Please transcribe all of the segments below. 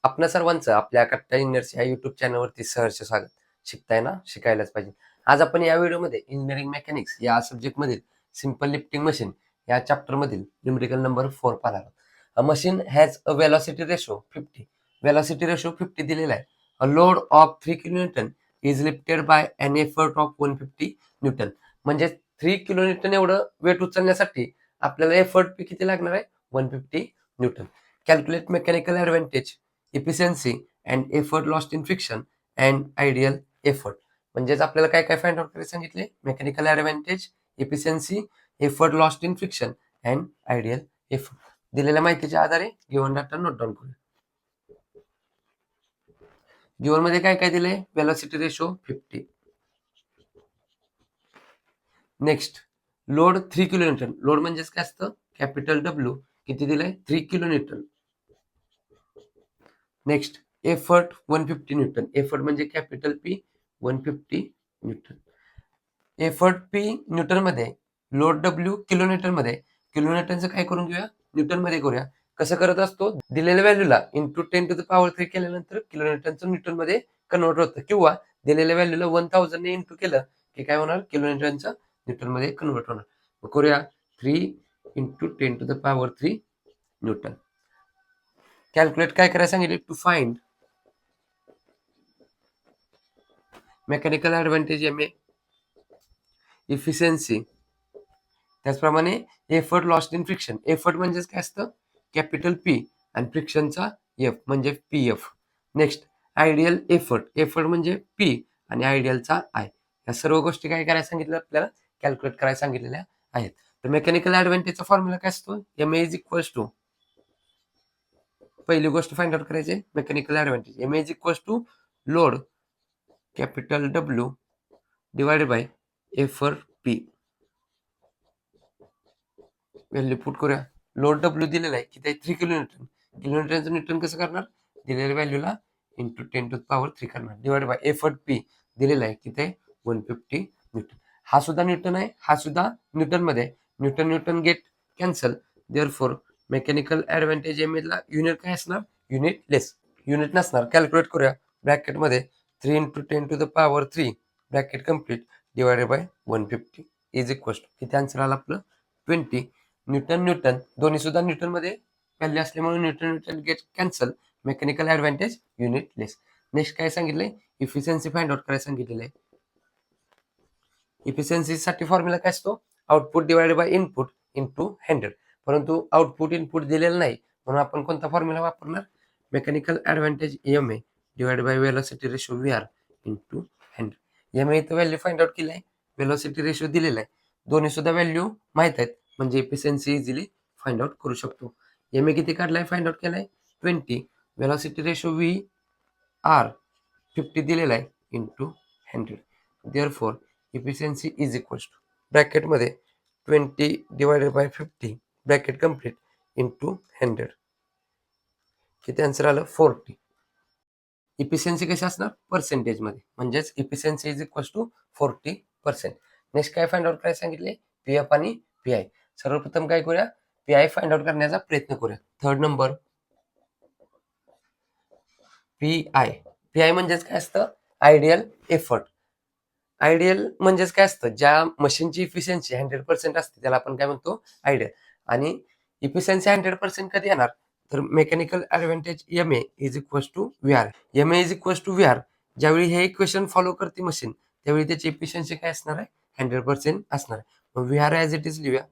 आपणा सर्वांचं आपल्या कट्टा इंजिनियर्स या युट्यूब चॅनलवरती सहर्ष स्वागत. शिकताय ना, शिकायलाच पाहिजे. आज आपण या व्हिडिओमध्ये इंजिनिअरिंग मेकॅनिक्स या सब्जेक्टमधील सिंपल लिफ्टिंग मशीन या चॅप्टरमधील न्यूमेरिकल नंबर 4 पाहणार आहोत. अ machine has a velocity ratio 50. Velocity ratio 50 दिलेला आहे. A load of 3 kilonewton is lifted bye an effort of 150 Newton. म्हणजे 3 किलोन्यूटन एवढं वेट उचलण्यासाठी आपल्याला एफर्ट किती लागणार आहे? 150 Newton. Calculate mechanical advantage, efficiency and effort lost in friction and ideal effort. म्हणजेच आपल्याला काय काय फाइंड आउट करायला सांगितले? Mechanical advantage, efficiency, effort lost in friction and ideal effort. दिलेल्या माहितीच्या आधारे गिव्हन डाटा नोट डाऊन करूया. गिव्हन मध्ये काय काय दिलंय? Velocity ratio 50. Next, load 3 kilonewton. Load म्हणजेच काय असतं? Capital W. किती दिलंय? 3 kilonewton. Next, effort 150 Newton. Effort म्हणजे capital P 150 Newton. Effort P Newton मध्ये, लोड डब्ल्यू किलोमीटर मध्ये. किलोमीटरचं काय करून घेऊया? न्यूटन मध्ये करूया. कसं करत असतो? दिलेल्या व्हॅल्यूला इंटू 10 टू द पॉवर 3 केल्यानंतर किलोमीटरचं न्यूटन मध्ये कन्वर्ट होतं, किंवा दिलेल्या व्हॅल्यूला 1000 ने इंटू केलं की काय होणार? किलोमीटरचं न्यूटन मध्ये कन्वर्ट होणार. मग करूया 3 into 10 to the power 3 newton. Calculate काय करायला सांगितले? To find mechanical advantage M A, efficiency, त्याचप्रमाणे effort lost in friction. Effort म्हणजेच काय असतं? कॅपिटल पी आणि फ्रिक्शनचा एफ म्हणजे P F. Next, ideal effort. Effort म्हणजे पी आणि आयडियलचा आय. या सर्व गोष्टी काय करायला सांगितलं? आपल्याला कॅल्क्युलेट करायला सांगितलेल्या आहेत. तर मेकॅनिकल ॲडव्हान्टेजचा फॉर्म्युला काय असतो? M A is equals to, पहिली गोष्ट फाइंड आउट करायची mechanical advantage. M A is equals to load capital W divided by effort P. Value put करूया. लोड डब्ल्यू दिलेला आहे किती आहे? 3 किलोमीटर. किलोमीटरचं न्यूटन कसं करणार? दिलेल्या व्हॅल्यूला इंटू 10 टू पॉवर 3 करणार, डिवाइड बाय एफर्ट पी दिलेला आहे किती आहे? 150 न्यूटन. हा सुद्धा न्यूटन आहे, हा सुद्धा न्यूटन मध्ये. Newton Newton get cancel. Therefore mechanical advantage M ला युनिट काय असणार? Unit less. युनिट नसणार. कॅल्क्युलेट करूया. ब्रॅकेटमध्ये 3 into 10 to the power 3 bracket complete divided by 150 is equal to किती? आन्सर आला आपलं 20. न्यूटन न्यूटन दोन्ही सुद्धा न्यूटन मध्ये व्हॅल्यू असल्यामुळे newton Newton get cancel. Mechanical advantage unitless. Next काय सांगितलंय? इफिशियन्सी फाइंड आउट करायला सांगितलेलं आहे. इफिशियन्सीसाठी फॉर्म्युला काय असतो? Output divided by input into 100. परंतु आउटपुट इनपुट दिलेलं नाही, म्हणून आपण कोणता फॉर्म्युला वापरणार? Mechanical advantage M A divided by velocity ratio V R into 100. M A इथं व्हॅल्यू फाइंड आउट केली आहे, वेलोसिटी रेशो दिलेला आहे. दोन्ही सुद्धा व्हॅल्यू माहित आहेत, म्हणजे इफिशियन्सी इझिली फाइंड आउट करू शकतो. एम ए किती काढलाय? फाइंड आउट केलाय 20. वेलोसिटी रेशो व्ही आर 50 दिलेला आहे into 100. Therefore efficiency is equals to ब्रॅकेटमध्ये 20 divided by 50 bracket complete into 100. किती आन्सर आलं? 40. इफिशियन्सी कशी असणार? पर्सेंटेजमध्ये, म्हणजेच efficiency is equals to 40%. Next काय फाइंड आउट करायला सांगितले? पी एफ आणि पी आय. सर्वप्रथम काय करूया? पी आय फाइंड आउट करण्याचा प्रयत्न करूया. Third number P I. P I म्हणजेच काय असतं? Ideal effort. आयडियल म्हणजेच काय असतं? ज्या मशीनची इफिशियन्सी 100% असते त्याला आपण काय म्हणतो? आयडियल. आणि इफिशियन्सी 100% कधी येणार? तर mechanical advantage M A is equals to V R. M A is equals to V R. ज्यावेळी हे इक्वेशन फॉलो करते मशीन, त्यावेळी त्याची इफिशियन्सी काय असणार आहे? 100% असणार आहे. मग V R as it is लिहूया.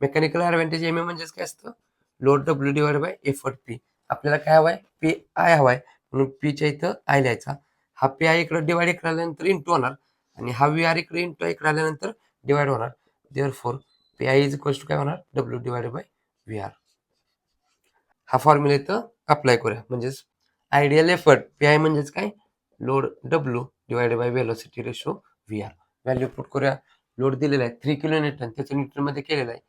मेकॅनिकल ॲडव्हान्टेज एम ए म्हणजेच काय असतं? Load W divide by effort P. आपल्याला काय हवाय? पी आय हवाय, म्हणून पीच्या इथं आय लिहायचा. हा पी आय इकडे डिवाइड इकडे आल्यानंतर इंटू होणार, आणि हा व्ही आर इकडे इंटू इकडे आल्यानंतर डिवाइड होणार. Therefore P I is equals to काय होणार? W divide by V R. हा फॉर्म्युला इथं अप्लाय करूया. म्हणजेच आयडियल एफर्ट पी आय म्हणजेच काय? Load W divide by velocity ratio V R. Value put करूया. लोड दिलेला आहे 3 किलो न्यूटन, त्याचं न्यूटन मध्ये केलेलं आहे.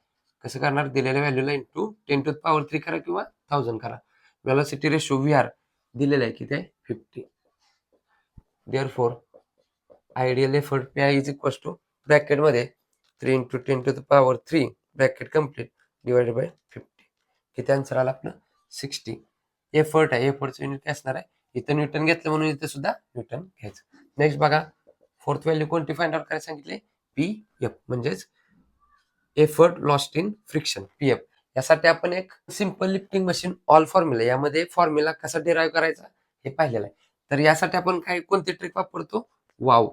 कसं करणार? दिलेल्या व्हॅल्यूला इंटू 10 टू पॉवर 3 करा किंवा 1000 करा. वेलोसिटी रेशो व्ही आर दिलेला आहे किती आहे? 50. Therefore ideal effort P I is equals to ब्रॅकेटमध्ये 3 into 10 to the power 3 bracket complete divided by 50. किती आन्सर आला आपलं? 60. एफर्ट आहे, एफर्टचं युनिट काय असणार आहे, इथं न्यूटन घेतलं म्हणून इथं सुद्धा न्यूटन घ्यायचं. नेक्स्ट बघा, फोर्थ व्हॅल्यू कोणती फाइंड आउट करायला सांगितले, पी एफ म्हणजेच effort lost in friction, P F. यासाठी आपण एक simple lifting machine all formula, यामध्ये फॉर्म्युला कसा डिराईव्ह करायचा हे पाहिलेलं आहे. तर यासाठी आपण काय कोणती ट्रिक वापरतो, वाव.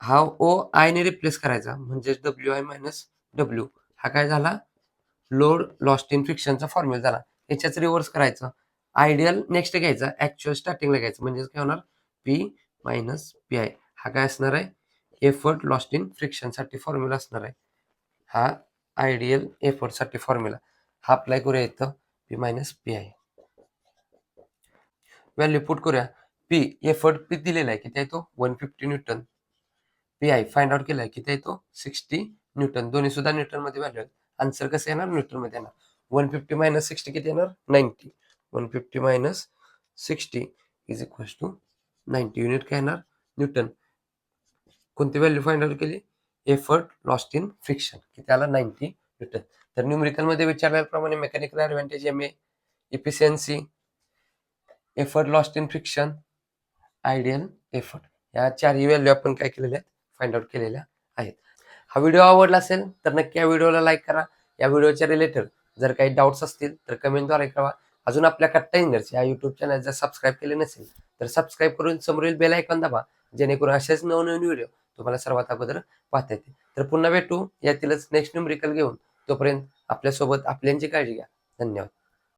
हा ओ आय ने रिप्लेस करायचा, म्हणजे डब्ल्यू आय मायनस डब्ल्यू. हा काय झाला, लोड लॉस्ट इन फ्रिक्शनचा फॉर्म्युला झाला. याच्याच रिव्हर्स करायचं, आयडियल नेक्स्ट घ्यायचा, ऍक्च्युअल स्टार्टिंगला घ्यायचं, म्हणजे काय होणार, पी मायनस पी आय. हा काय असणार आहे, एफर्ट लॉस्ट इन फ्रिक्शन साठी फॉर्म्युला असणार आहे. हा आयडियल एफर्ट साठी फॉर्म्युला, हा अप्लाय करूया इथं, P minus P I. Value put करूया. पी एफर्ट पी दिलेला आहे, किती आहे तो 150 Newton. P I find out केलाय, किती आहे तो 60 न्यूटन. दोन्ही सुद्धा न्यूटन मध्ये व्हॅल्यू आहेत. आन्सर कसं येणार, न्यूटन मध्ये येणार. 150 मायनस 60 किती येणार, 90. 150 minus 60 is equal to 90. Unit काय येणार, न्यूटन. कोणती व्हॅल्यू फाइंड आउट केली, एफर्ट लॉस्ट इन फ्रिक्शन, किती आला 90 न्यूटन. तर न्यूमेरिकल मध्ये विचारल्याप्रमाणे mechanical advantage, M A, efficiency, effort lost in friction, ideal effort, या चारही व्हॅल्यू आपण काय केलेल्या आहेत, फाइंड आउट केलेल्या आहेत. हा व्हिडिओ आवडला असेल तर नक्की या व्हिडिओला लाईक करा. या व्हिडिओच्या रिलेटेड जर काही डाऊट्स असतील तर कमेंटद्वारे कळवा. अजून आपल्या कट्टा इंग्लिश या युट्यूब चॅनल जर सबस्क्राईब केले नसेल तर सबस्क्राईब करून समोरील बेल आयकॉन दाबा, जेणेकरून असेच नवनवीन व्हिडिओ तुम्हाला सर्वात अगोदर पाहता येतील. तर पुन्हा भेटू यातीलच नेक्स्ट न्यूमरिकल घेऊन. तोपर्यंत आपल्यासोबत आपल्यांची काळजी घ्या. धन्यवाद.